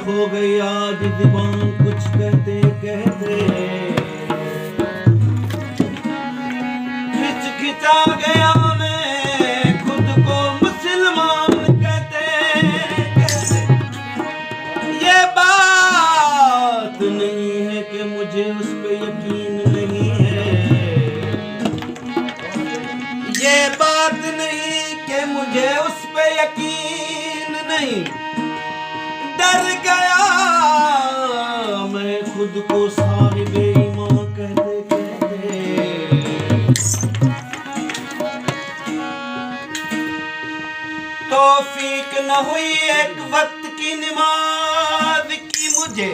हो गई आज दीवान कुछ कहते कहते, खिंचा गया मैं खुद को मुसलमान कहते कहते। ये बात नहीं है कि मुझे उस पे यकीन नहीं है, ये बात नहीं कि मुझे उस पे यकीन नहीं। डर गया मैं खुद को साहिब ईमान कहते कहते। तौफीक न हुई एक वक्त की नमाज की मुझे,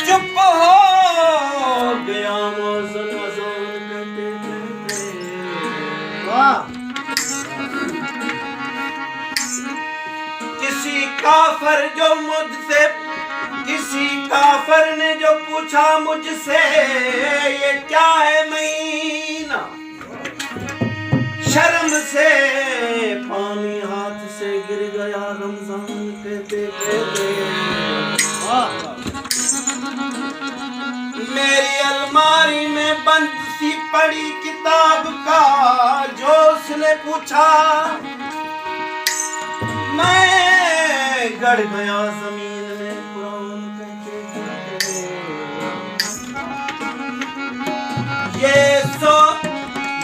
चुप हो गया मौज़न अज़ान कहते कहते। वाह! किसी काफर ने जो पूछा मुझसे ये क्या है महीना, शर्म से पानी हाथ से गिर गया रमजान कहते कहते। मेरी अलमारी में बंद सी पड़ी किताब का जो उसने पूछा, मैं गड़ गया जमीन में कुरान कहते कहते।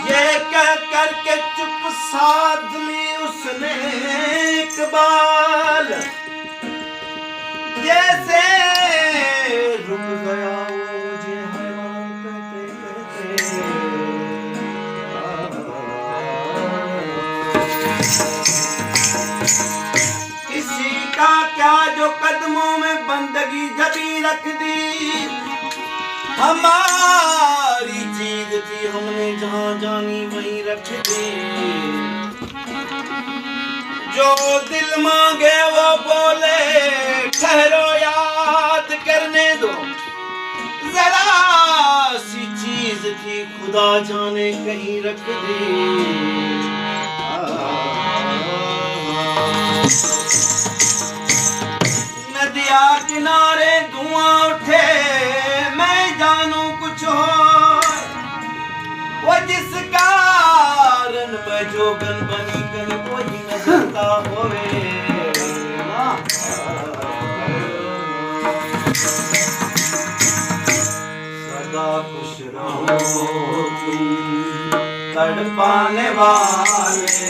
ये कह करके चुप साध ली उसने इकबाल, जैसे रुक गया वो मुझे हैरान कहते कहते। क्या जो कदमों में बंदगी जबी रख दी, हमारी चीज थी हमने जहां जानी वहीं रख दी। जो दिल मांगे वो बोले ठहरो याद करने दो, जरा सी चीज थी खुदा जाने कहीं रख दी। नदिया किनारे धुआं उठे मैं जानू कुछ हो, वो जिस कारण मैं जोगन बनी कहीं कोई न जानता होवे। सदा खुश रहो तुम तड़पाने वाले,